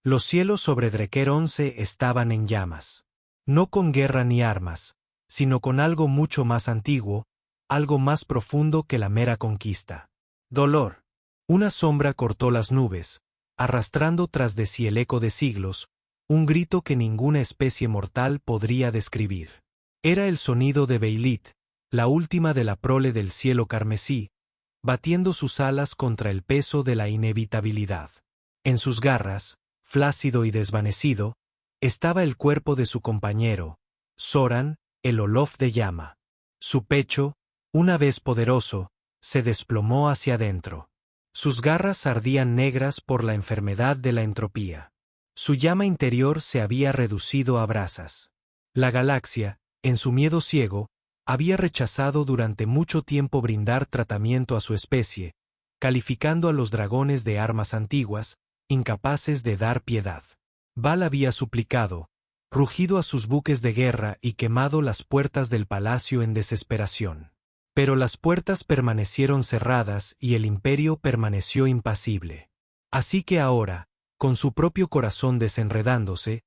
Los cielos sobre Dreker 11 estaban en llamas. No con guerra ni armas, sino con algo mucho más antiguo, algo más profundo que la mera conquista. Dolor. Una sombra cortó las nubes, arrastrando tras de sí el eco de siglos, un grito que ninguna especie mortal podría describir. Era el sonido de Beilit, la última de la prole del cielo carmesí, batiendo sus alas contra el peso de la inevitabilidad. En sus garras, flácido y desvanecido, estaba el cuerpo de su compañero, Soran, el Olof de llama. Su pecho, una vez poderoso, se desplomó hacia adentro. Sus garras ardían negras por la enfermedad de la entropía. Su llama interior se había reducido a brasas. La galaxia, en su miedo ciego, había rechazado durante mucho tiempo brindar tratamiento a su especie, calificando a los dragones de armas antiguas, incapaces de dar piedad. Val había suplicado, rugido a sus buques de guerra y quemado las puertas del palacio en desesperación. Pero las puertas permanecieron cerradas y el imperio permaneció impasible. Así que ahora, con su propio corazón desenredándose,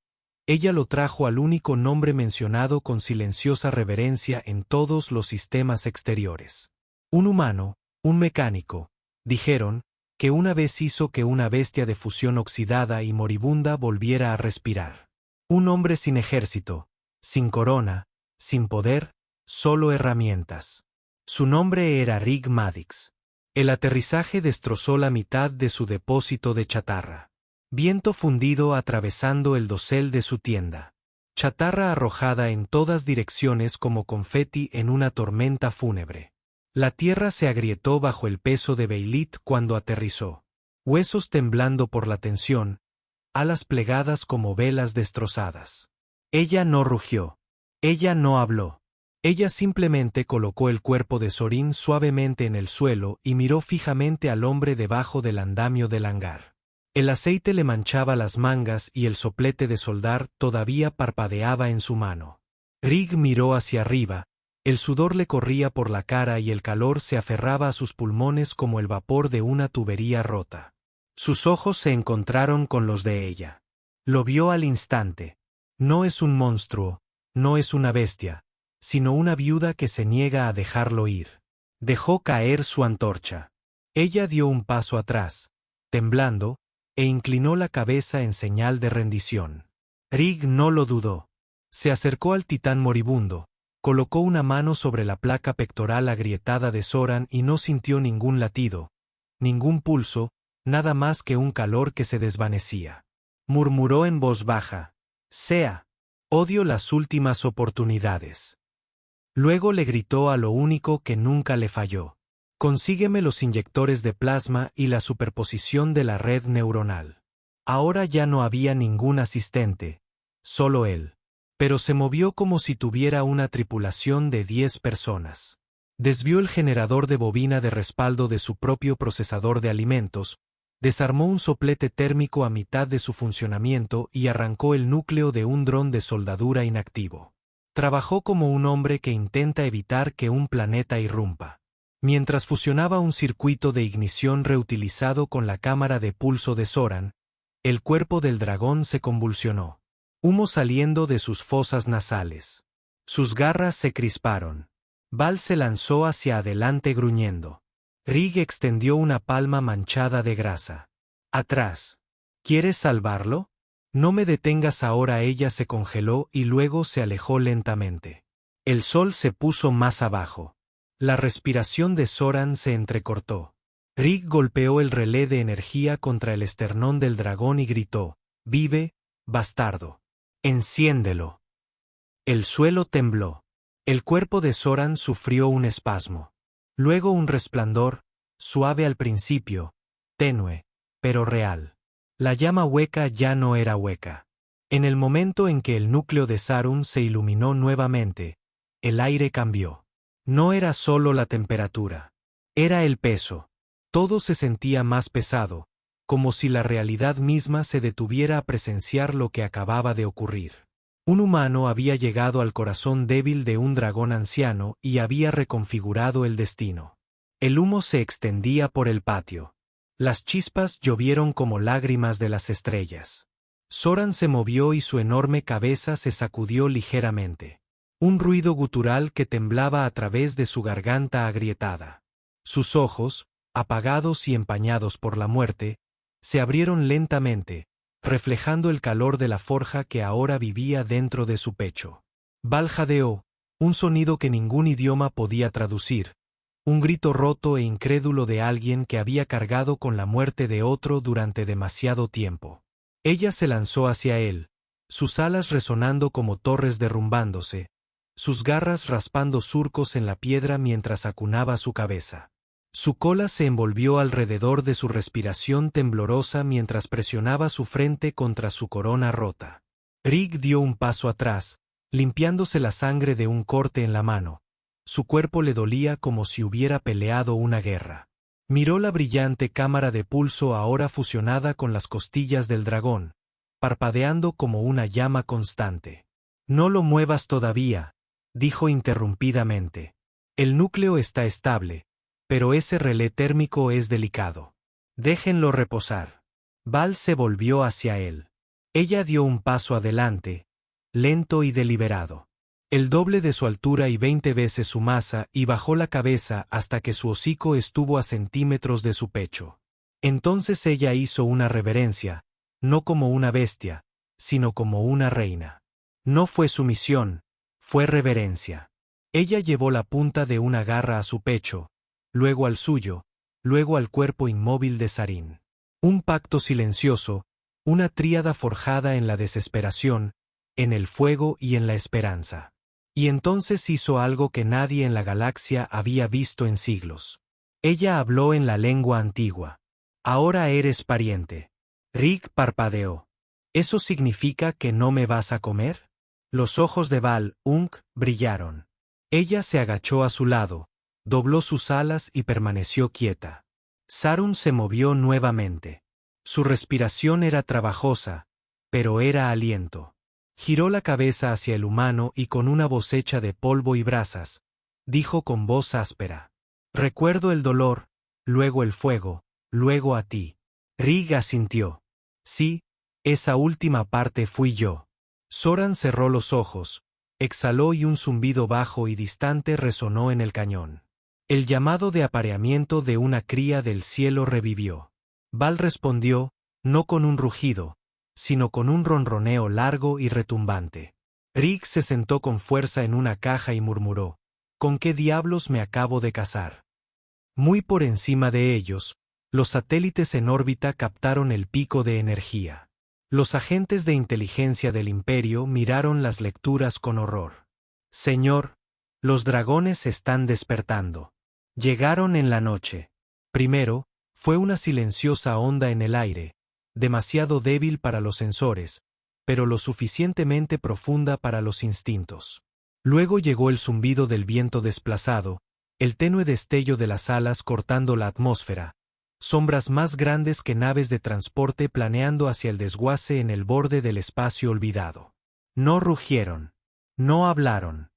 ella lo trajo al único nombre mencionado con silenciosa reverencia en todos los sistemas exteriores. Un humano, un mecánico, dijeron, que una vez hizo que una bestia de fusión oxidada y moribunda volviera a respirar. Un hombre sin ejército, sin corona, sin poder, solo herramientas. Su nombre era Rig Madix. El aterrizaje destrozó la mitad de su depósito de chatarra. Viento fundido atravesando el dosel de su tienda. Chatarra arrojada en todas direcciones como confeti en una tormenta fúnebre. La tierra se agrietó bajo el peso de Beilit cuando aterrizó. Huesos temblando por la tensión, alas plegadas como velas destrozadas. Ella no rugió. Ella no habló. Ella simplemente colocó el cuerpo de Sorin suavemente en el suelo y miró fijamente al hombre debajo del andamio del hangar. El aceite le manchaba las mangas y el soplete de soldar todavía parpadeaba en su mano. Rig miró hacia arriba. El sudor le corría por la cara y el calor se aferraba a sus pulmones como el vapor de una tubería rota. Sus ojos se encontraron con los de ella. Lo vio al instante. No es un monstruo, no es una bestia, sino una viuda que se niega a dejarlo ir. Dejó caer su antorcha. Ella dio un paso atrás, temblando, e inclinó la cabeza en señal de rendición. Rig no lo dudó. Se acercó al titán moribundo. Colocó una mano sobre la placa pectoral agrietada de Soran y no sintió ningún latido, ningún pulso, nada más que un calor que se desvanecía. Murmuró en voz baja: «Sea. Odio las últimas oportunidades». Luego le gritó a lo único que nunca le falló: «Consígueme los inyectores de plasma y la superposición de la red neuronal». Ahora ya no había ningún asistente, solo él. Pero se movió como si tuviera una tripulación de 10 personas. Desvió el generador de bobina de respaldo de su propio procesador de alimentos, desarmó un soplete térmico a mitad de su funcionamiento y arrancó el núcleo de un dron de soldadura inactivo. Trabajó como un hombre que intenta evitar que un planeta irrumpa. Mientras fusionaba un circuito de ignición reutilizado con la cámara de pulso de Soran, el cuerpo del dragón se convulsionó. Humo saliendo de sus fosas nasales. Sus garras se crisparon. Val se lanzó hacia adelante gruñendo. Rig extendió una palma manchada de grasa. «Atrás. ¿Quieres salvarlo? No me detengas ahora». Ella se congeló y luego se alejó lentamente. El sol se puso más abajo. La respiración de Soran se entrecortó. Rig golpeó el relé de energía contra el esternón del dragón y gritó: «Vive, bastardo. Enciéndelo». El suelo tembló. El cuerpo de Soran sufrió un espasmo. Luego un resplandor, suave al principio, tenue, pero real. La llama hueca ya no era hueca. En el momento en que el núcleo de Sarun se iluminó nuevamente, el aire cambió. No era solo la temperatura. Era el peso. Todo se sentía más pesado, como si la realidad misma se detuviera a presenciar lo que acababa de ocurrir. Un humano había llegado al corazón débil de un dragón anciano y había reconfigurado el destino. El humo se extendía por el patio. Las chispas llovieron como lágrimas de las estrellas. Zoran se movió y su enorme cabeza se sacudió ligeramente. Un ruido gutural que temblaba a través de su garganta agrietada. Sus ojos, apagados y empañados por la muerte, se abrieron lentamente, reflejando el calor de la forja que ahora vivía dentro de su pecho. Val jadeó, un sonido que ningún idioma podía traducir, un grito roto e incrédulo de alguien que había cargado con la muerte de otro durante demasiado tiempo. Ella se lanzó hacia él, sus alas resonando como torres derrumbándose, sus garras raspando surcos en la piedra mientras acunaba su cabeza. Su cola se envolvió alrededor de su respiración temblorosa mientras presionaba su frente contra su corona rota. Rig dio un paso atrás, limpiándose la sangre de un corte en la mano. Su cuerpo le dolía como si hubiera peleado una guerra. Miró la brillante cámara de pulso ahora fusionada con las costillas del dragón, parpadeando como una llama constante. «No lo muevas todavía», dijo interrumpidamente. «El núcleo está estable, pero ese relé térmico es delicado. Déjenlo reposar». Val se volvió hacia él. Ella dio un paso adelante, lento y deliberado. El doble de su altura y 20 veces su masa, y bajó la cabeza hasta que su hocico estuvo a centímetros de su pecho. Entonces ella hizo una reverencia, no como una bestia, sino como una reina. No fue sumisión, fue reverencia. Ella llevó la punta de una garra a su pecho, luego al suyo, luego al cuerpo inmóvil de Sarin. Un pacto silencioso, una tríada forjada en la desesperación, en el fuego y en la esperanza. Y entonces hizo algo que nadie en la galaxia había visto en siglos. Ella habló en la lengua antigua. «Ahora eres pariente». Rig parpadeó. «¿Eso significa que no me vas a comer?» Los ojos de Val Unk brillaron. Ella se agachó a su lado, dobló sus alas y permaneció quieta. Sarun se movió nuevamente. Su respiración era trabajosa, pero era aliento. Giró la cabeza hacia el humano y con una voz hecha de polvo y brasas, dijo con voz áspera: «Recuerdo el dolor, luego el fuego, luego a ti». Rig asintió. «Sí, esa última parte fui yo». Zoran cerró los ojos, exhaló y un zumbido bajo y distante resonó en el cañón. El llamado de apareamiento de una cría del cielo revivió. Val respondió, no con un rugido, sino con un ronroneo largo y retumbante. Rig se sentó con fuerza en una caja y murmuró: «¿Con qué diablos me acabo de casar?». Muy por encima de ellos, los satélites en órbita captaron el pico de energía. Los agentes de inteligencia del Imperio miraron las lecturas con horror. «Señor, los dragones están despertando». Llegaron en la noche. Primero, fue una silenciosa onda en el aire, demasiado débil para los sensores, pero lo suficientemente profunda para los instintos. Luego llegó el zumbido del viento desplazado, el tenue destello de las alas cortando la atmósfera, sombras más grandes que naves de transporte planeando hacia el desguace en el borde del espacio olvidado. No rugieron. No hablaron.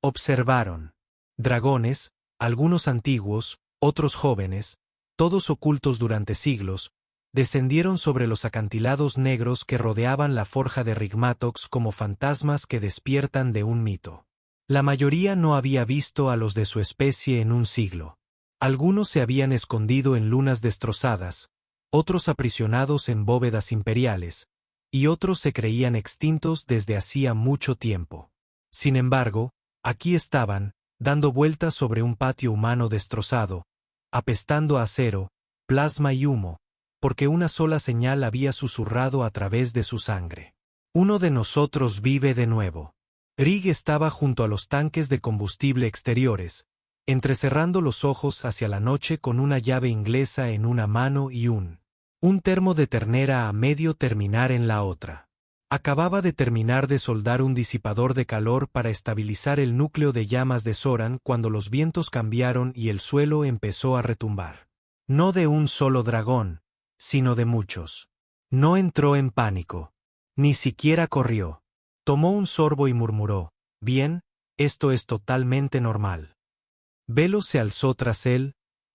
Observaron. Dragones, algunos antiguos, otros jóvenes, todos ocultos durante siglos, descendieron sobre los acantilados negros que rodeaban la forja de Rigmatox como fantasmas que despiertan de un mito. La mayoría no había visto a los de su especie en un siglo. Algunos se habían escondido en lunas destrozadas, otros aprisionados en bóvedas imperiales, y otros se creían extintos desde hacía mucho tiempo. Sin embargo, aquí estaban, dando vueltas sobre un patio humano destrozado, apestando a acero, plasma y humo, porque una sola señal había susurrado a través de su sangre: «Uno de nosotros vive de nuevo». Rig estaba junto a los tanques de combustible exteriores, entrecerrando los ojos hacia la noche con una llave inglesa en una mano y un termo de ternera a medio terminar en la otra. Acababa de terminar de soldar un disipador de calor para estabilizar el núcleo de llamas de Zoran cuando los vientos cambiaron y el suelo empezó a retumbar. No de un solo dragón, sino de muchos. No entró en pánico. Ni siquiera corrió. Tomó un sorbo y murmuró: «Bien, esto es totalmente normal». Velo se alzó tras él,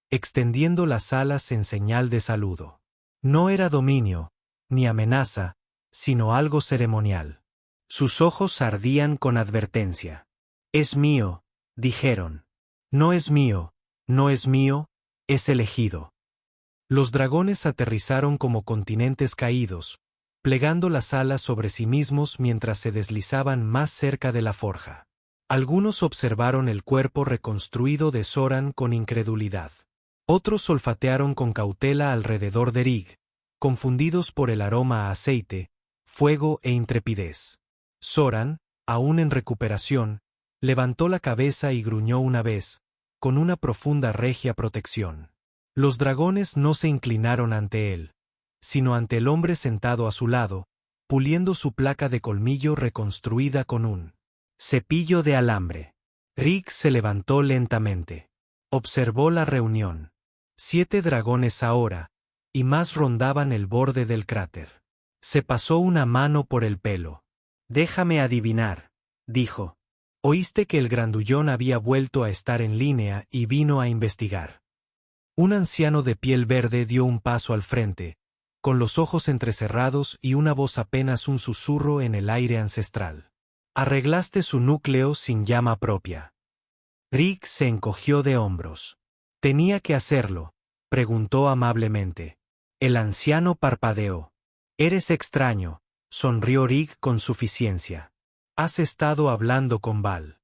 extendiendo las alas en señal de saludo. No era dominio, ni amenaza, sino algo ceremonial. Sus ojos ardían con advertencia. «Es mío», dijeron. «No es mío, no es mío, es elegido». Los dragones aterrizaron como continentes caídos, plegando las alas sobre sí mismos mientras se deslizaban más cerca de la forja. Algunos observaron el cuerpo reconstruido de Zoran con incredulidad. Otros olfatearon con cautela alrededor de Rig, confundidos por el aroma a aceite, fuego e intrepidez. Zoran, aún en recuperación, levantó la cabeza y gruñó una vez, con una profunda regia protección. Los dragones no se inclinaron ante él, sino ante el hombre sentado a su lado, puliendo su placa de colmillo reconstruida con un cepillo de alambre. Rig se levantó lentamente. Observó la reunión. 7 dragones ahora, y más rondaban el borde del cráter. Se pasó una mano por el pelo. «Déjame adivinar», dijo. «Oíste que el grandullón había vuelto a estar en línea y vino a investigar». Un anciano de piel verde dio un paso al frente, con los ojos entrecerrados y una voz apenas un susurro en el aire ancestral. «Arreglaste su núcleo sin llama propia». Rig se encogió de hombros. «¿Tenía que hacerlo?», preguntó amablemente. El anciano parpadeó. «Eres extraño», sonrió Rig con suficiencia. «Has estado hablando con Val».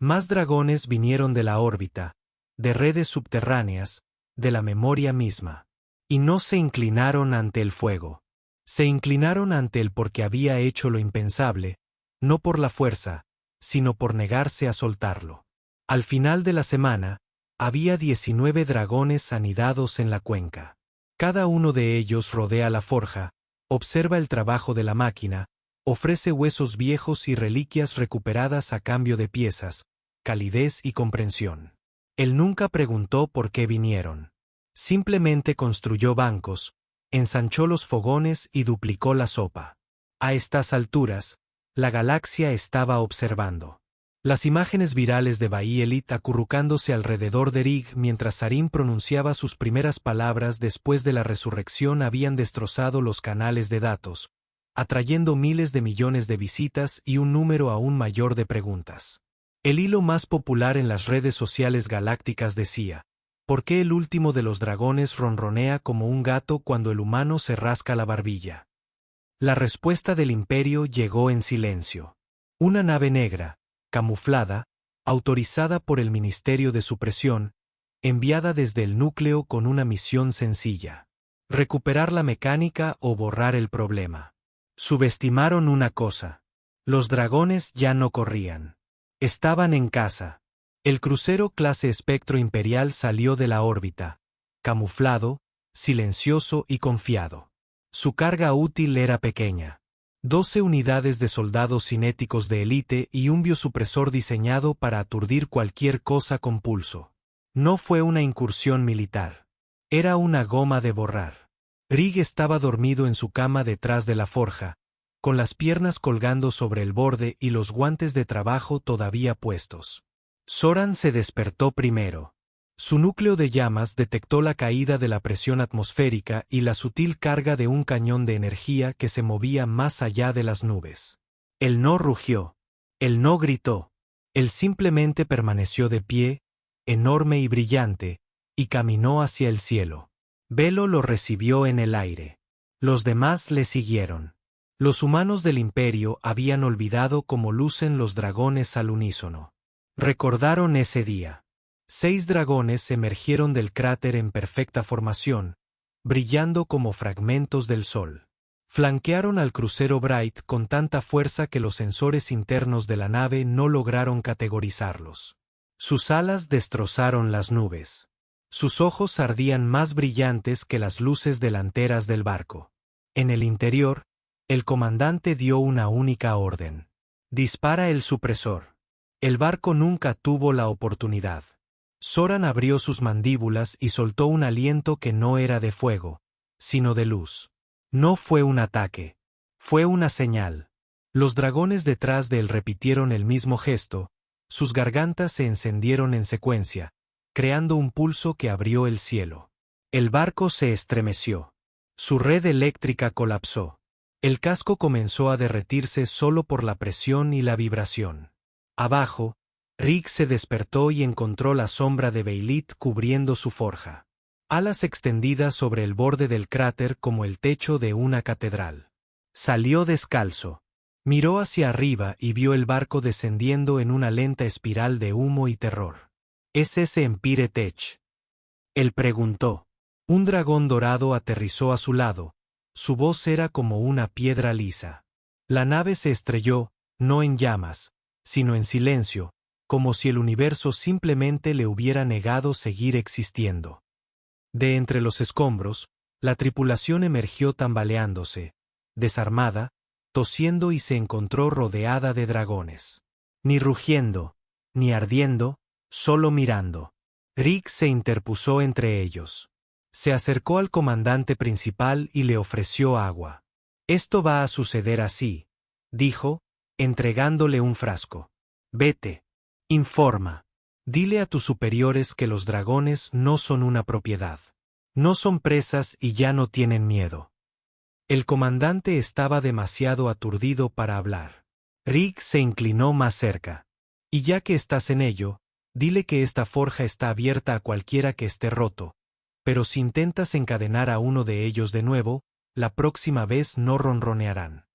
Más dragones vinieron de la órbita, de redes subterráneas, de la memoria misma. Y no se inclinaron ante el fuego. Se inclinaron ante él porque había hecho lo impensable, no por la fuerza, sino por negarse a soltarlo. Al final de la semana, había 19 dragones anidados en la cuenca. Cada uno de ellos rodea la forja, observa el trabajo de la máquina, ofrece huesos viejos y reliquias recuperadas a cambio de piezas, calidez y comprensión. Él nunca preguntó por qué vinieron. Simplemente construyó bancos, ensanchó los fogones y duplicó la sopa. A estas alturas, la galaxia estaba observando. Las imágenes virales de Baielit acurrucándose alrededor de Rig mientras Sarim pronunciaba sus primeras palabras después de la resurrección habían destrozado los canales de datos, atrayendo miles de millones de visitas y un número aún mayor de preguntas. El hilo más popular en las redes sociales galácticas decía: ¿por qué el último de los dragones ronronea como un gato cuando el humano se rasca la barbilla? La respuesta del Imperio llegó en silencio. Una nave negra, camuflada, autorizada por el Ministerio de Supresión, enviada desde el núcleo con una misión sencilla: recuperar la mecánica o borrar el problema. Subestimaron una cosa. Los dragones ya no corrían. Estaban en casa. El crucero clase Espectro Imperial salió de la órbita, camuflado, silencioso y confiado. Su carga útil era pequeña. 12 unidades de soldados cinéticos de élite y un biosupresor diseñado para aturdir cualquier cosa con pulso. No fue una incursión militar. Era una goma de borrar. Rig estaba dormido en su cama detrás de la forja, con las piernas colgando sobre el borde y los guantes de trabajo todavía puestos. Zoran se despertó primero. Su núcleo de llamas detectó la caída de la presión atmosférica y la sutil carga de un cañón de energía que se movía más allá de las nubes. Él no rugió. Él no gritó. Él simplemente permaneció de pie, enorme y brillante, y caminó hacia el cielo. Velo lo recibió en el aire. Los demás le siguieron. Los humanos del Imperio habían olvidado cómo lucen los dragones al unísono. Recordaron ese día. 6 dragones emergieron del cráter en perfecta formación, brillando como fragmentos del sol. Flanquearon al crucero Bright con tanta fuerza que los sensores internos de la nave no lograron categorizarlos. Sus alas destrozaron las nubes. Sus ojos ardían más brillantes que las luces delanteras del barco. En el interior, el comandante dio una única orden: dispara el supresor. El barco nunca tuvo la oportunidad. Zoran abrió sus mandíbulas y soltó un aliento que no era de fuego, sino de luz. No fue un ataque. Fue una señal. Los dragones detrás de él repitieron el mismo gesto, sus gargantas se encendieron en secuencia, creando un pulso que abrió el cielo. El barco se estremeció. Su red eléctrica colapsó. El casco comenzó a derretirse solo por la presión y la vibración. Abajo, Rick se despertó y encontró la sombra de Beilit cubriendo su forja. Alas extendidas sobre el borde del cráter como el techo de una catedral. Salió descalzo. Miró hacia arriba y vio el barco descendiendo en una lenta espiral de humo y terror. ¿Es ese Empire Tech? Él preguntó. Un dragón dorado aterrizó a su lado. Su voz era como una piedra lisa. La nave se estrelló, no en llamas, sino en silencio, como si el universo simplemente le hubiera negado seguir existiendo. De entre los escombros, la tripulación emergió tambaleándose, desarmada, tosiendo y se encontró rodeada de dragones. Ni rugiendo, ni ardiendo, solo mirando. Rick se interpuso entre ellos. Se acercó al comandante principal y le ofreció agua. «Esto va a suceder así», dijo, entregándole un frasco. «Vete. Informa. Dile a tus superiores que los dragones no son una propiedad. No son presas y ya no tienen miedo». El comandante estaba demasiado aturdido para hablar. Rick se inclinó más cerca. «Y ya que estás en ello, dile que esta forja está abierta a cualquiera que esté roto, pero si intentas encadenar a uno de ellos de nuevo, la próxima vez no ronronearán».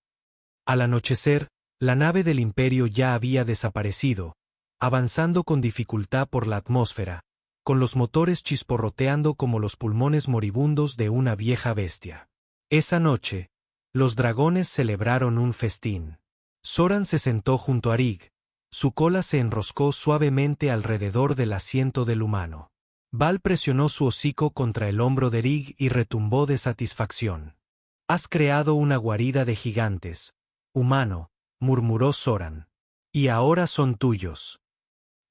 Al anochecer, la nave del Imperio ya había desaparecido, avanzando con dificultad por la atmósfera, con los motores chisporroteando como los pulmones moribundos de una vieja bestia. Esa noche, los dragones celebraron un festín. Zoran se sentó junto a Rig. Su cola se enroscó suavemente alrededor del asiento del humano. Val presionó su hocico contra el hombro de Rig y retumbó de satisfacción. «Has creado una guarida de gigantes, humano», murmuró Zoran. «Y ahora son tuyos».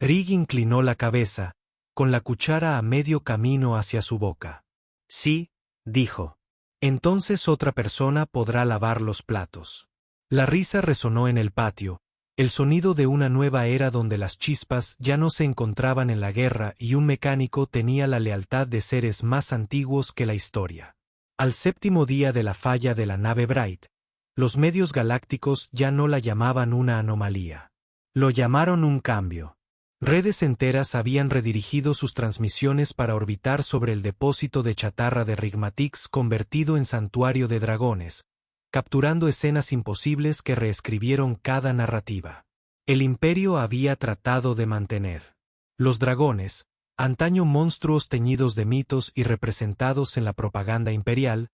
Rig inclinó la cabeza, con la cuchara a medio camino hacia su boca. «Sí», dijo. «Entonces otra persona podrá lavar los platos». La risa resonó en el patio, el sonido de una nueva era donde las chispas ya no se encontraban en la guerra y un mecánico tenía la lealtad de seres más antiguos que la historia. Al séptimo día de la falla de la nave Bright, los medios galácticos ya no la llamaban una anomalía. Lo llamaron un cambio. Redes enteras habían redirigido sus transmisiones para orbitar sobre el depósito de chatarra de Rigmatix convertido en santuario de dragones, capturando escenas imposibles que reescribieron cada narrativa. El Imperio había tratado de mantener. Los dragones, antaño monstruos teñidos de mitos y representados en la propaganda imperial,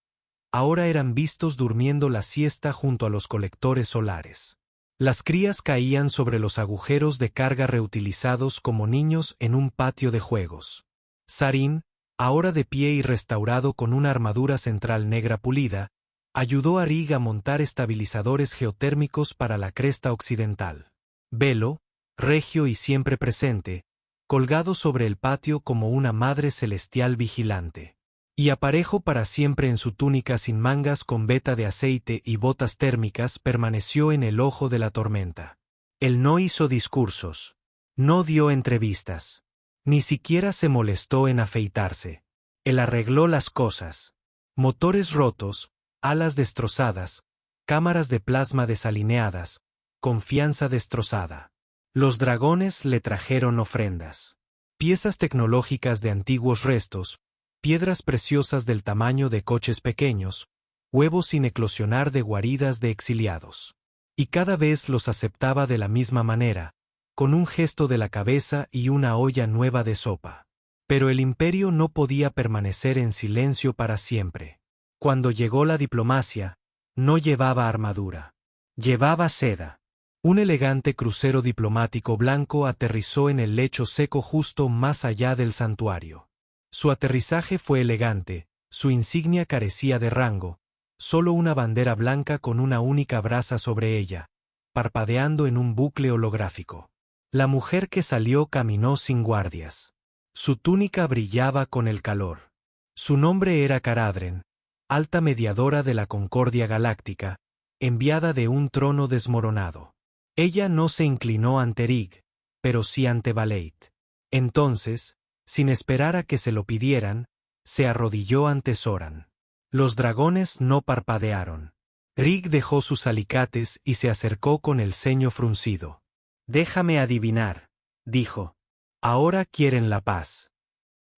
ahora eran vistos durmiendo la siesta junto a los colectores solares. Las crías caían sobre los agujeros de carga reutilizados como niños en un patio de juegos. Sarin, ahora de pie y restaurado con una armadura central negra pulida, ayudó a Rig a montar estabilizadores geotérmicos para la cresta occidental. Velo, regio y siempre presente, colgado sobre el patio como una madre celestial vigilante. Y aparejo para siempre en su túnica sin mangas con veta de aceite y botas térmicas permaneció en el ojo de la tormenta. Él no hizo discursos. No dio entrevistas. Ni siquiera se molestó en afeitarse. Él arregló las cosas. Motores rotos, alas destrozadas, cámaras de plasma desalineadas, confianza destrozada. Los dragones le trajeron ofrendas. Piezas tecnológicas de antiguos restos, piedras preciosas del tamaño de coches pequeños, huevos sin eclosionar de guaridas de exiliados. Y cada vez los aceptaba de la misma manera, con un gesto de la cabeza y una olla nueva de sopa. Pero el Imperio no podía permanecer en silencio para siempre. Cuando llegó la diplomacia, no llevaba armadura. Llevaba seda. Un elegante crucero diplomático blanco aterrizó en el lecho seco justo más allá del santuario. Su aterrizaje fue elegante, su insignia carecía de rango, solo una bandera blanca con una única brasa sobre ella, parpadeando en un bucle holográfico. La mujer que salió caminó sin guardias. Su túnica brillaba con el calor. Su nombre era Caradren, alta mediadora de la Concordia Galáctica, enviada de un trono desmoronado. Ella no se inclinó ante Rig, pero sí ante Valeit. Entonces, sin esperar a que se lo pidieran, se arrodilló ante Zoran. Los dragones no parpadearon. Rig dejó sus alicates y se acercó con el ceño fruncido. Déjame adivinar, dijo. Ahora quieren la paz.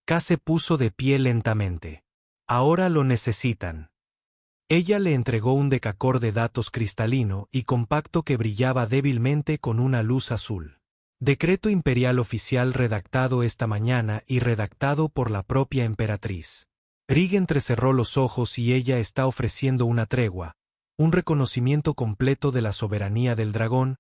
K se puso de pie lentamente. Ahora lo necesitan. Ella le entregó un decacor de datos cristalino y compacto que brillaba débilmente con una luz azul. Decreto imperial oficial redactado esta mañana y redactado por la propia emperatriz. Rig entrecerró los ojos y ella está ofreciendo una tregua, un reconocimiento completo de la soberanía del dragón,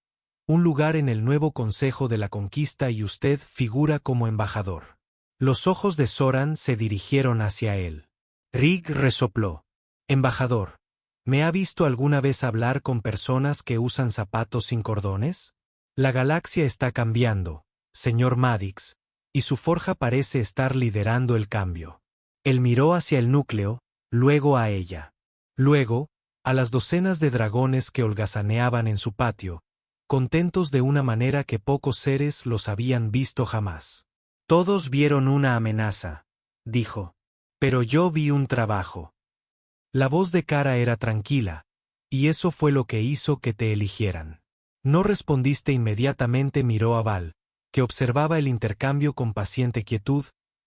un lugar en el nuevo Consejo de la Conquista y usted figura como embajador. Los ojos de Zoran se dirigieron hacia él. Rig resopló. Embajador, ¿me ha visto alguna vez hablar con personas que usan zapatos sin cordones? La galaxia está cambiando, señor Madix, y su forja parece estar liderando el cambio. Él miró hacia el núcleo, luego a ella. Luego, a las docenas de dragones que holgazaneaban en su patio, contentos de una manera que pocos seres los habían visto jamás. Todos vieron una amenaza, dijo. Pero yo vi un trabajo. La voz de Kara era tranquila, y eso fue lo que hizo que te eligieran. No respondiste inmediatamente. Miró a Val, que observaba el intercambio con paciente quietud,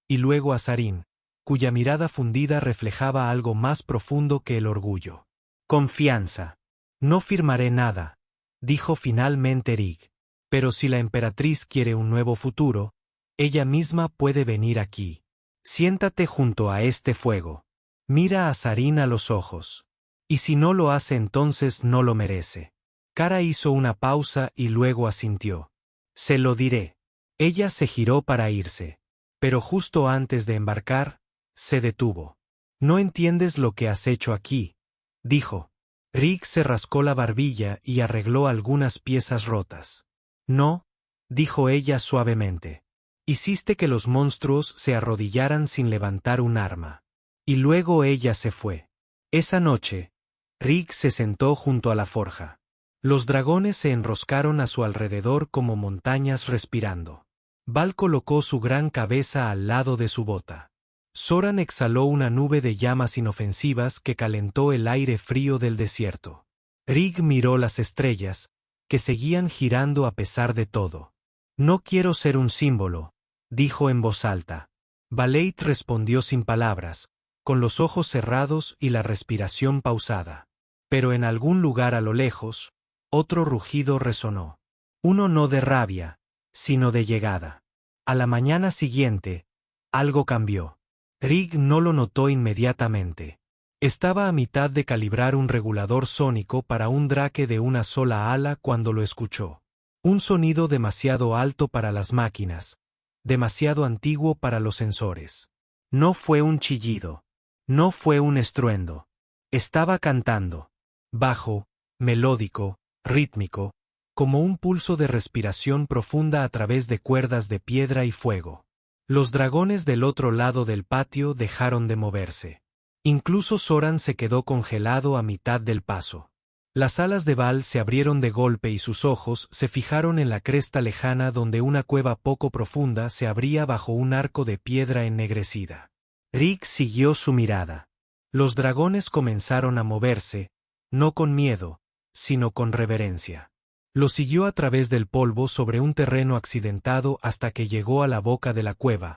y luego a Sarin, cuya mirada fundida reflejaba algo más profundo que el orgullo. Confianza. No firmaré nada, dijo finalmente Rig. Pero si la emperatriz quiere un nuevo futuro, ella misma puede venir aquí. Siéntate junto a este fuego. Mira a Sarin a los ojos. Y si no lo hace, entonces no lo merece. Kara hizo una pausa y luego asintió. Se lo diré. Ella se giró para irse. Pero justo antes de embarcar, se detuvo. No entiendes lo que has hecho aquí, dijo. Rig se rascó la barbilla y arregló algunas piezas rotas. No, dijo ella suavemente. Hiciste que los monstruos se arrodillaran sin levantar un arma. Y luego ella se fue. Esa noche, Rig se sentó junto a la forja. Los dragones se enroscaron a su alrededor como montañas respirando. Val colocó su gran cabeza al lado de su bota. Zoran exhaló una nube de llamas inofensivas que calentó el aire frío del desierto. Rig miró las estrellas, que seguían girando a pesar de todo. No quiero ser un símbolo, dijo en voz alta. Valeit respondió sin palabras, con los ojos cerrados y la respiración pausada. Pero en algún lugar a lo lejos, otro rugido resonó. Uno no de rabia, sino de llegada. A la mañana siguiente, algo cambió. Rig no lo notó inmediatamente. Estaba a mitad de calibrar un regulador sónico para un drake de una sola ala cuando lo escuchó. Un sonido demasiado alto para las máquinas, demasiado antiguo para los sensores. No fue un chillido. No fue un estruendo. Estaba cantando. Bajo, melódico, rítmico, como un pulso de respiración profunda a través de cuerdas de piedra y fuego. Los dragones del otro lado del patio dejaron de moverse. Incluso Zoran se quedó congelado a mitad del paso. Las alas de Val se abrieron de golpe y sus ojos se fijaron en la cresta lejana donde una cueva poco profunda se abría bajo un arco de piedra ennegrecida. Rig siguió su mirada. Los dragones comenzaron a moverse, no con miedo, sino con reverencia. Lo siguió a través del polvo sobre un terreno accidentado hasta que llegó a la boca de la cueva,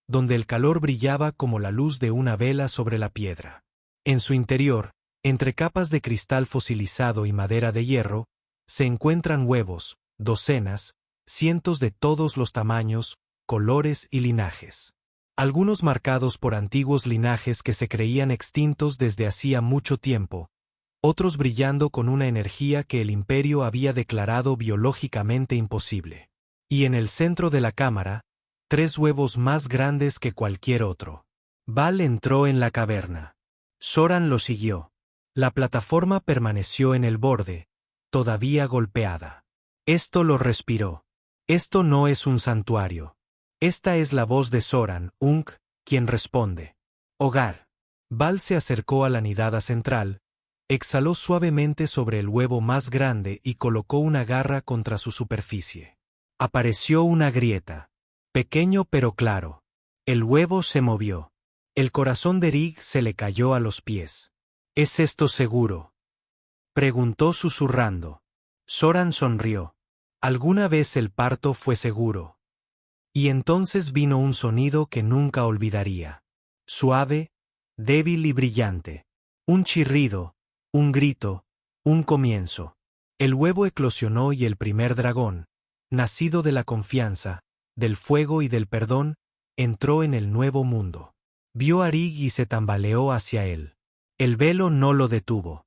donde el calor brillaba como la luz de una vela sobre la piedra. En su interior, entre capas de cristal fosilizado y madera de hierro, se encuentran huevos, docenas, cientos de todos los tamaños, colores y linajes. Algunos marcados por antiguos linajes que se creían extintos desde hacía mucho tiempo, otros brillando con una energía que el imperio había declarado biológicamente imposible. Y en el centro de la cámara, 3 huevos más grandes que cualquier otro. Val entró en la caverna. Zoran lo siguió. La plataforma permaneció en el borde, todavía golpeada. Esto lo respiró. Esto no es un santuario. Esta es la voz de Zoran, Unk, quien responde. Hogar. Val se acercó a la nidada central, exhaló suavemente sobre el huevo más grande y colocó una garra contra su superficie. Apareció una grieta. Pequeño pero claro. El huevo se movió. El corazón de Rig se le cayó a los pies. ¿Es esto seguro? Preguntó susurrando. Zoran sonrió. Alguna vez el parto fue seguro. Y entonces vino un sonido que nunca olvidaría. Suave, débil y brillante. Un chirrido, un grito, un comienzo. El huevo eclosionó y el primer dragón, nacido de la confianza, del fuego y del perdón, entró en el nuevo mundo. Vio a Rig y se tambaleó hacia él. El velo no lo detuvo.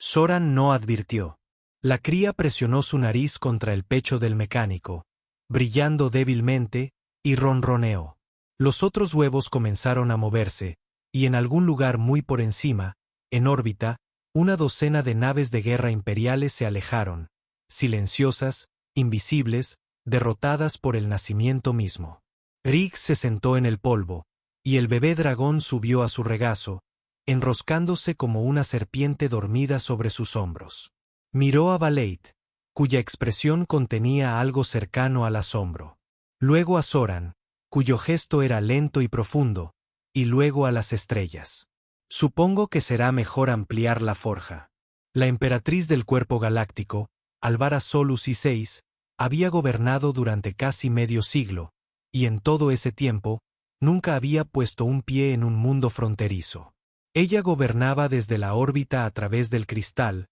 Zoran no advirtió. La cría presionó su nariz contra el pecho del mecánico, brillando débilmente, y ronroneó. Los otros huevos comenzaron a moverse, y en algún lugar muy por encima, en órbita, una docena de naves de guerra imperiales se alejaron, silenciosas, invisibles, derrotadas por el nacimiento mismo. Rig se sentó en el polvo, y el bebé dragón subió a su regazo, enroscándose como una serpiente dormida sobre sus hombros. Miró a Valeit, cuya expresión contenía algo cercano al asombro. Luego a Zoran, cuyo gesto era lento y profundo, y luego a las estrellas. Supongo que será mejor ampliar la forja. La emperatriz del cuerpo galáctico, Alvara Solus VI, había gobernado durante casi medio siglo, y en todo ese tiempo, nunca había puesto un pie en un mundo fronterizo. Ella gobernaba desde la órbita a través del cristal,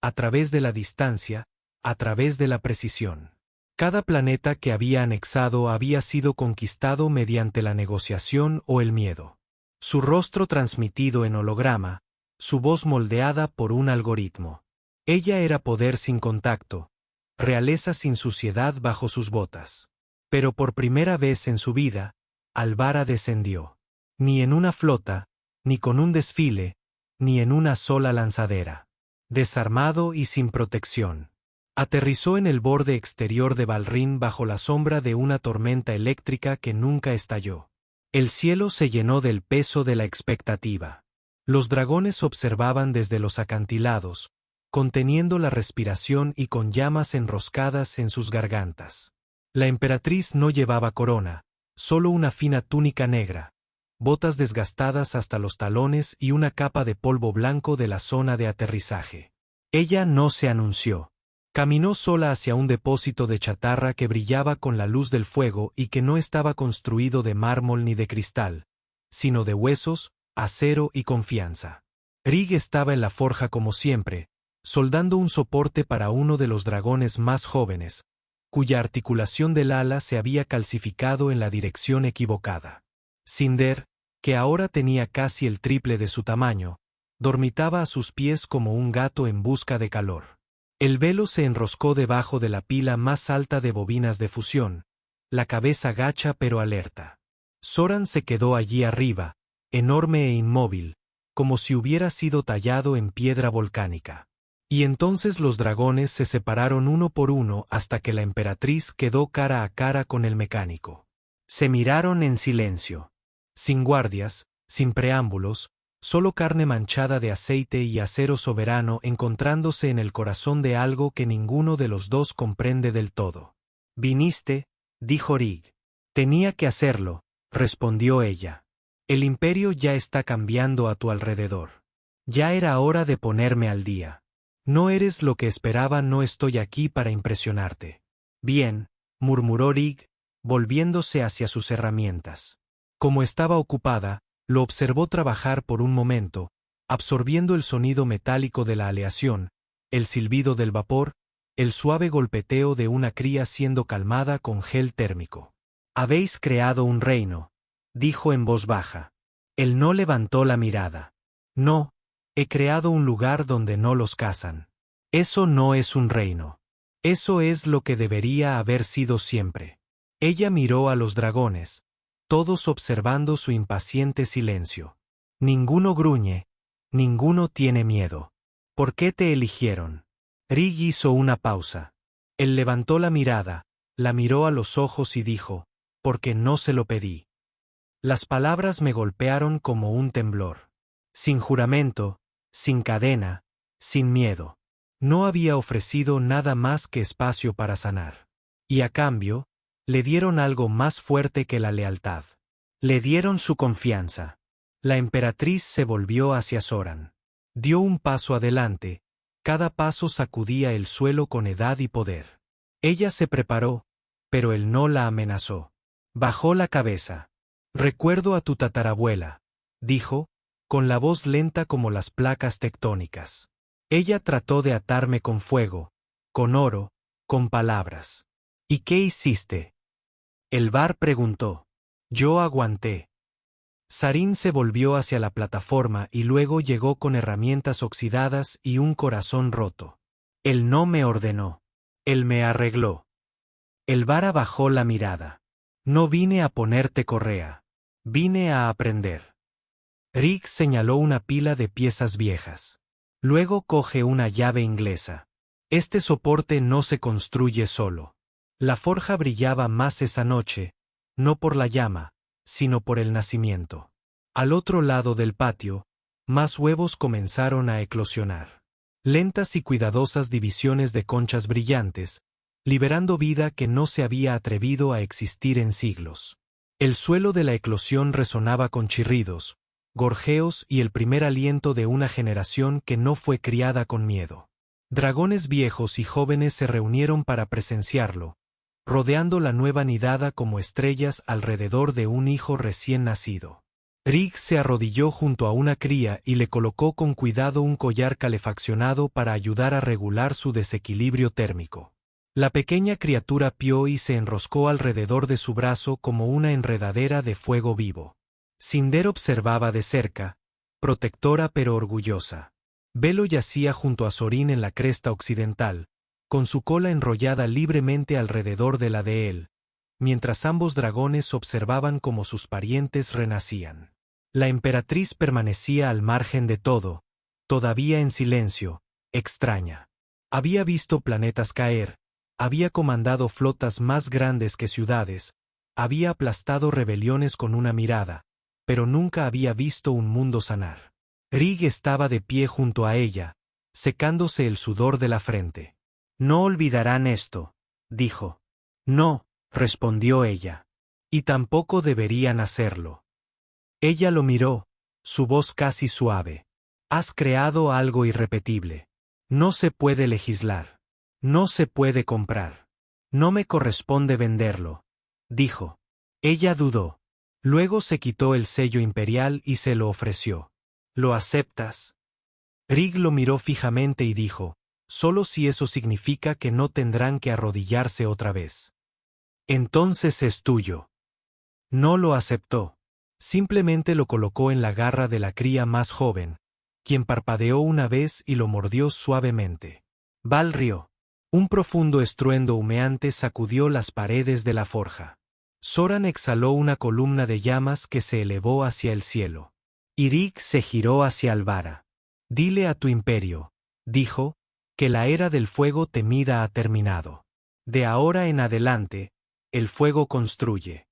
a través de la distancia, a través de la precisión. Cada planeta que había anexado había sido conquistado mediante la negociación o el miedo. Su rostro transmitido en holograma, su voz moldeada por un algoritmo. Ella era poder sin contacto, realeza sin suciedad bajo sus botas. Pero por primera vez en su vida, Alvara descendió. Ni en una flota, ni con un desfile, ni en una sola lanzadera. Desarmado y sin protección. Aterrizó en el borde exterior de Valrin bajo la sombra de una tormenta eléctrica que nunca estalló. El cielo se llenó del peso de la expectativa. Los dragones observaban desde los acantilados, conteniendo la respiración y con llamas enroscadas en sus gargantas. La emperatriz no llevaba corona, solo una fina túnica negra, botas desgastadas hasta los talones y una capa de polvo blanco de la zona de aterrizaje. Ella no se anunció. Caminó sola hacia un depósito de chatarra que brillaba con la luz del fuego y que no estaba construido de mármol ni de cristal, sino de huesos, acero y confianza. Rig estaba en la forja como siempre, soldando un soporte para uno de los dragones más jóvenes, cuya articulación del ala se había calcificado en la dirección equivocada. Cinder, que ahora tenía casi el triple de su tamaño, dormitaba a sus pies como un gato en busca de calor. El velo se enroscó debajo de la pila más alta de bobinas de fusión, la cabeza gacha pero alerta. Zoran se quedó allí arriba, enorme e inmóvil, como si hubiera sido tallado en piedra volcánica. Y entonces los dragones se separaron uno por uno hasta que la emperatriz quedó cara a cara con el mecánico. Se miraron en silencio. Sin guardias, sin preámbulos, solo carne manchada de aceite y acero soberano encontrándose en el corazón de algo que ninguno de los dos comprende del todo. «Viniste», dijo Rig. «Tenía que hacerlo», respondió ella. «El imperio ya está cambiando a tu alrededor. Ya era hora de ponerme al día. No eres lo que esperaba, no estoy aquí para impresionarte». «Bien», murmuró Rig, volviéndose hacia sus herramientas. Como estaba ocupada, lo observó trabajar por un momento, absorbiendo el sonido metálico de la aleación, el silbido del vapor, el suave golpeteo de una cría siendo calmada con gel térmico. «Habéis creado un reino», dijo en voz baja. Él no levantó la mirada. «No, he creado un lugar donde no los cazan. Eso no es un reino. Eso es lo que debería haber sido siempre». Ella miró a los dragones, todos observando su impaciente silencio. Ninguno gruñe, ninguno tiene miedo. ¿Por qué te eligieron? Rig hizo una pausa. Él levantó la mirada, la miró a los ojos y dijo, «Porque no se lo pedí». Las palabras me golpearon como un temblor. Sin juramento, sin cadena, sin miedo. No había ofrecido nada más que espacio para sanar. Y a cambio, le dieron algo más fuerte que la lealtad. Le dieron su confianza. La emperatriz se volvió hacia Zoran. Dio un paso adelante, Cada paso sacudía el suelo con edad y poder. Ella se preparó, pero él no la amenazó. Bajó la cabeza. «Recuerdo a tu tatarabuela», dijo, con la voz lenta como las placas tectónicas. Ella trató de atarme con fuego, con oro, con palabras. «¿Y qué hiciste?». El bar preguntó. Yo aguanté. Sarin se volvió hacia la plataforma y luego llegó con herramientas oxidadas y un corazón roto. Él no me ordenó. Él me arregló. El vara bajó la mirada. No vine a ponerte correa. Vine a aprender. Rick señaló una pila de piezas viejas. Luego coge una llave inglesa. Este soporte no se construye solo. La forja brillaba más esa noche, no por la llama, sino por el nacimiento. Al otro lado del patio, más huevos comenzaron a eclosionar. Lentas y cuidadosas divisiones de conchas brillantes, liberando vida que no se había atrevido a existir en siglos. El suelo de la eclosión resonaba con chirridos, gorjeos y el primer aliento de una generación que no fue criada con miedo. Dragones viejos y jóvenes se reunieron para presenciarlo, rodeando la nueva nidada como estrellas alrededor de un hijo recién nacido. Rick se arrodilló junto a una cría y le colocó con cuidado un collar calefaccionado para ayudar a regular su desequilibrio térmico. La pequeña criatura pió y se enroscó alrededor de su brazo como una enredadera de fuego vivo. Cinder observaba de cerca, protectora pero orgullosa. Velo yacía junto a Sorin en la cresta occidental, con su cola enrollada libremente alrededor de la de él, mientras ambos dragones observaban cómo sus parientes renacían. La emperatriz permanecía al margen de todo, todavía en silencio, extraña. Había visto planetas caer, había comandado flotas más grandes que ciudades, había aplastado rebeliones con una mirada, pero nunca había visto un mundo sanar. Rig estaba de pie junto a ella, secándose el sudor de la frente. «No olvidarán esto», dijo. «No», respondió ella. «Y tampoco deberían hacerlo». Ella lo miró, su voz casi suave. «Has creado algo irrepetible. No se puede legislar. No se puede comprar. No me corresponde venderlo», dijo. Ella dudó. Luego se quitó el sello imperial y se lo ofreció. «¿Lo aceptas?». Rig lo miró fijamente y dijo, «Solo si eso significa que no tendrán que arrodillarse otra vez». «Entonces es tuyo». No lo aceptó. Simplemente lo colocó en la garra de la cría más joven, quien parpadeó una vez y lo mordió suavemente. Val rió. Un profundo estruendo humeante sacudió las paredes de la forja. Soran exhaló una columna de llamas que se elevó hacia el cielo. Rig se giró hacia Alvara. «Dile a tu imperio», dijo, «que la era del fuego temida ha terminado. De ahora en adelante, el fuego construye».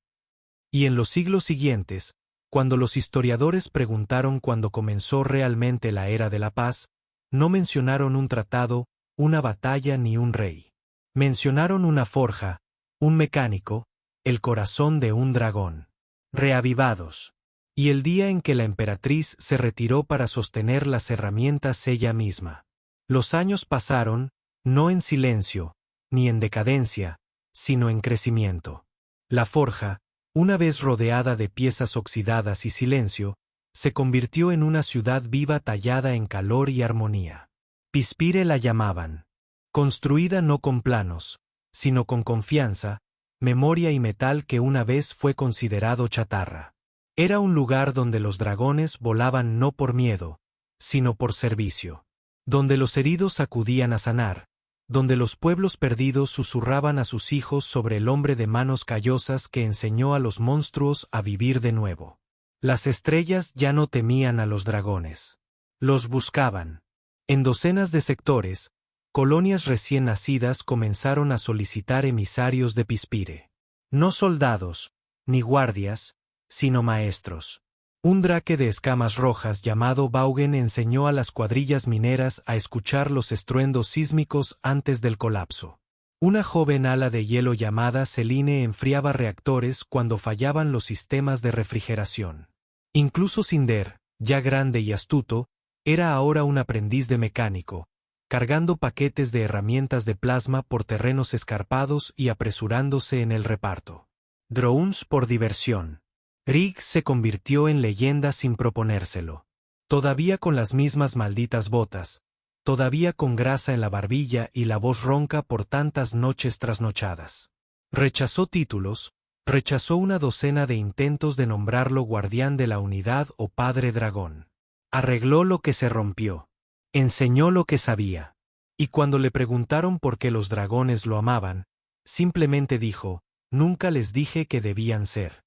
Y en los siglos siguientes, cuando los historiadores preguntaron cuándo comenzó realmente la era de la paz, no mencionaron un tratado, una batalla ni un rey. Mencionaron una forja, un mecánico, el corazón de un dragón. Reavivados. Y el día en que la emperatriz se retiró para sostener las herramientas ella misma. Los años pasaron, no en silencio, ni en decadencia, sino en crecimiento. La forja, una vez rodeada de piezas oxidadas y silencio, se convirtió en una ciudad viva tallada en calor y armonía. Pispire la llamaban. Construida no con planos, sino con confianza, memoria y metal que una vez fue considerado chatarra. Era un lugar donde los dragones volaban no por miedo, sino por servicio. Donde los heridos acudían a sanar, donde los pueblos perdidos susurraban a sus hijos sobre el hombre de manos callosas que enseñó a los monstruos a vivir de nuevo. Las estrellas ya no temían a los dragones. Los buscaban. En docenas de sectores, colonias recién nacidas comenzaron a solicitar emisarios de Pispire. No soldados, ni guardias, sino maestros. Un drake de escamas rojas llamado Baugen enseñó a las cuadrillas mineras a escuchar los estruendos sísmicos antes del colapso. Una joven ala de hielo llamada Celine enfriaba reactores cuando fallaban los sistemas de refrigeración. Incluso Cinder, ya grande y astuto, era ahora un aprendiz de mecánico, cargando paquetes de herramientas de plasma por terrenos escarpados y apresurándose en el reparto. Drones por diversión. Rig se convirtió en leyenda sin proponérselo. Todavía con las mismas malditas botas, todavía con grasa en la barbilla y la voz ronca por tantas noches trasnochadas. Rechazó títulos, rechazó una docena de intentos de nombrarlo guardián de la unidad o padre dragón. Arregló lo que se rompió. Enseñó lo que sabía. Y cuando le preguntaron por qué los dragones lo amaban, simplemente dijo: nunca les dije que debían ser.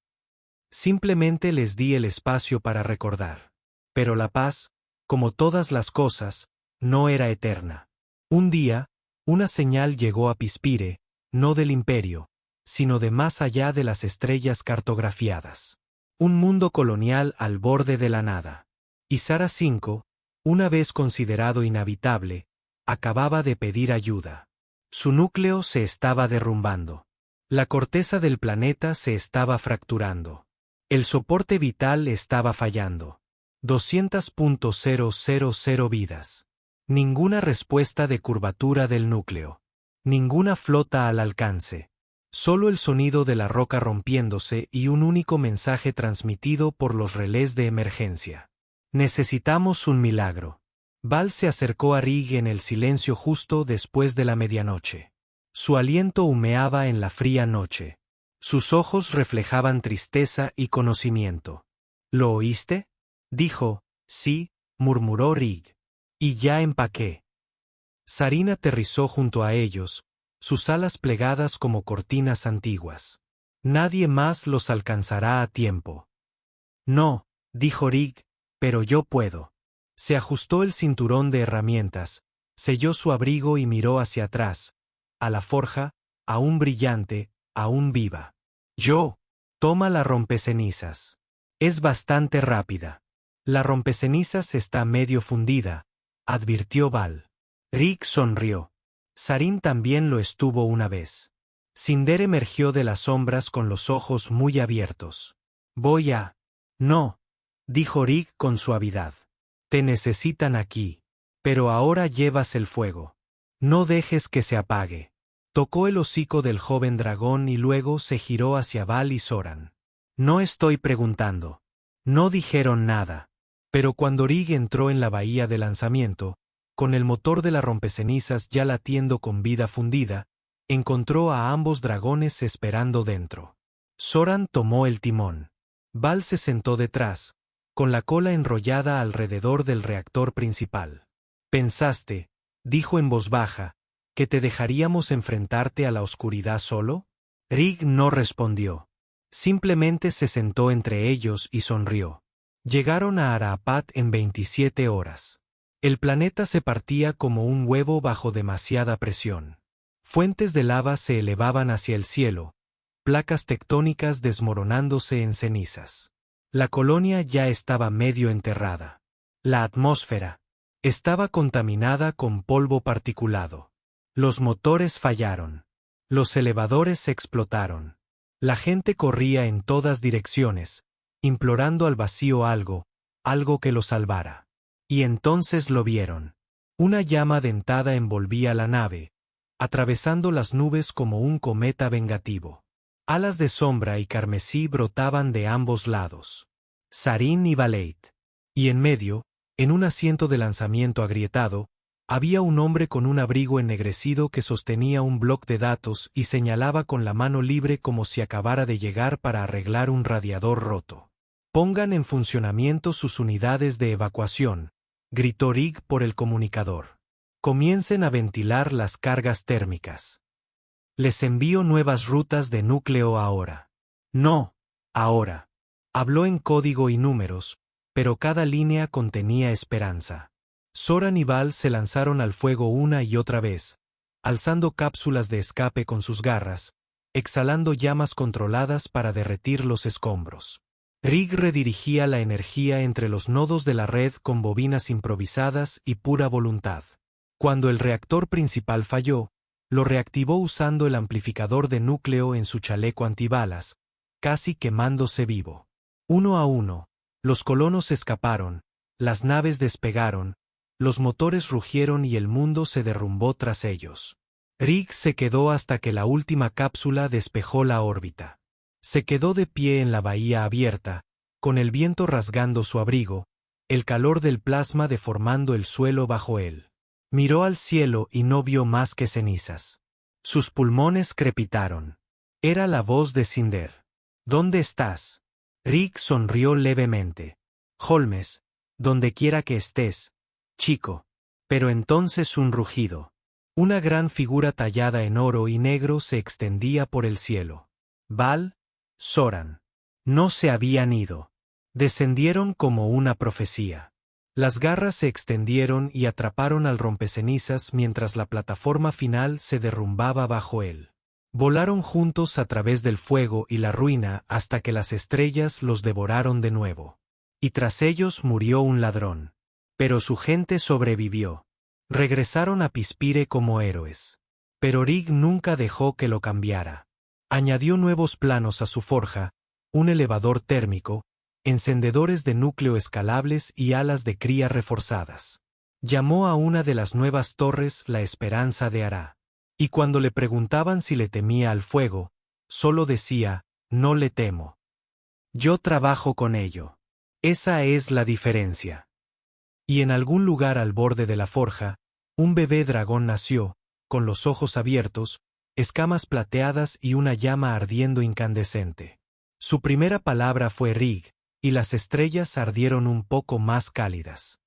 Simplemente les di el espacio para recordar. Pero la paz, como todas las cosas, no era eterna. Un día, una señal llegó a Pispire, no del imperio, sino de más allá de las estrellas cartografiadas. Un mundo colonial al borde de la nada. Y Sara V, una vez considerado inhabitable, acababa de pedir ayuda. Su núcleo se estaba derrumbando. La corteza del planeta se estaba fracturando. El soporte vital estaba fallando. 200.000 vidas. Ninguna respuesta de curvatura del núcleo. Ninguna flota al alcance. Solo el sonido de la roca rompiéndose y un único mensaje transmitido por los relés de emergencia. Necesitamos un milagro. Val se acercó a Rig en el silencio justo después de la medianoche. Su aliento humeaba en la fría noche. Sus ojos reflejaban tristeza y conocimiento. ¿Lo oíste? Dijo. Sí, murmuró Rig. Y ya empaqué. Sarin aterrizó junto a ellos, sus alas plegadas como cortinas antiguas. Nadie más los alcanzará a tiempo. No, dijo Rig, pero yo puedo. Se ajustó el cinturón de herramientas, selló su abrigo y miró hacia atrás, a la forja, aún brillante, aún viva. Yo. Toma la rompecenizas. Es bastante rápida. La rompecenizas está medio fundida, advirtió Val. Rig sonrió. Sarin también lo estuvo una vez. Cinder emergió de las sombras con los ojos muy abiertos. Voy a... No, dijo Rig con suavidad. Te necesitan aquí. Pero ahora llevas el fuego. No dejes que se apague. Tocó el hocico del joven dragón y luego se giró hacia Val y Soran. No estoy preguntando. No dijeron nada. Pero cuando Rig entró en la bahía de lanzamiento, con el motor de la rompecenizas ya latiendo con vida fundida, encontró a ambos dragones esperando dentro. Soran tomó el timón. Val se sentó detrás, con la cola enrollada alrededor del reactor principal. ¿Pensaste, dijo en voz baja, que te dejaríamos enfrentarte a la oscuridad solo? Rig no respondió. Simplemente se sentó entre ellos y sonrió. Llegaron a Arapat en 27 horas. El planeta se partía como un huevo bajo demasiada presión. Fuentes de lava se elevaban hacia el cielo, placas tectónicas desmoronándose en cenizas. La colonia ya estaba medio enterrada. La atmósfera estaba contaminada con polvo particulado. Los motores fallaron. Los elevadores explotaron. La gente corría en todas direcciones, implorando al vacío algo que lo salvara. Y entonces lo vieron. Una llama dentada envolvía la nave, atravesando las nubes como un cometa vengativo. Alas de sombra y carmesí brotaban de ambos lados. Sarin y Valeit. Y en medio, en un asiento de lanzamiento agrietado, había un hombre con un abrigo ennegrecido que sostenía un bloc de datos y señalaba con la mano libre como si acabara de llegar para arreglar un radiador roto. Pongan en funcionamiento sus unidades de evacuación, gritó Rig por el comunicador. Comiencen a ventilar las cargas térmicas. Les envío nuevas rutas de núcleo ahora. No, ahora. Habló en código y números, pero cada línea contenía esperanza. Soran y Val se lanzaron al fuego una y otra vez, alzando cápsulas de escape con sus garras, exhalando llamas controladas para derretir los escombros. Rig redirigía la energía entre los nodos de la red con bobinas improvisadas y pura voluntad. Cuando el reactor principal falló, lo reactivó usando el amplificador de núcleo en su chaleco antibalas, casi quemándose vivo. Uno a uno, los colonos escaparon, las naves despegaron, Los motores rugieron y el mundo se derrumbó tras ellos. Rig se quedó hasta que la última cápsula despejó la órbita. Se quedó de pie en la bahía abierta, con el viento rasgando su abrigo, el calor del plasma deformando el suelo bajo él. Miró al cielo y no vio más que cenizas. Sus pulmones crepitaron. Era la voz de Cinder. ¿Dónde estás? Rig sonrió levemente. Holmes, donde quiera que estés, chico. Pero entonces un rugido. Una gran figura tallada en oro y negro se extendía por el cielo. Val, Soran. No se habían ido. Descendieron como una profecía. Las garras se extendieron y atraparon al rompecenizas mientras la plataforma final se derrumbaba bajo él. Volaron juntos a través del fuego y la ruina hasta que las estrellas los devoraron de nuevo. Y tras ellos murió un ladrón. Pero su gente sobrevivió. Regresaron a Pispire como héroes. Pero Rig nunca dejó que lo cambiara. Añadió nuevos planos a su forja, un elevador térmico, encendedores de núcleo escalables y alas de cría reforzadas. Llamó a una de las nuevas torres la Esperanza de Ará. Y cuando le preguntaban si le temía al fuego, solo decía, no le temo. Yo trabajo con ello. Esa es la diferencia. Y en algún lugar al borde de la forja, un bebé dragón nació, con los ojos abiertos, escamas plateadas y una llama ardiendo incandescente. Su primera palabra fue Rig, y las estrellas ardieron un poco más cálidas.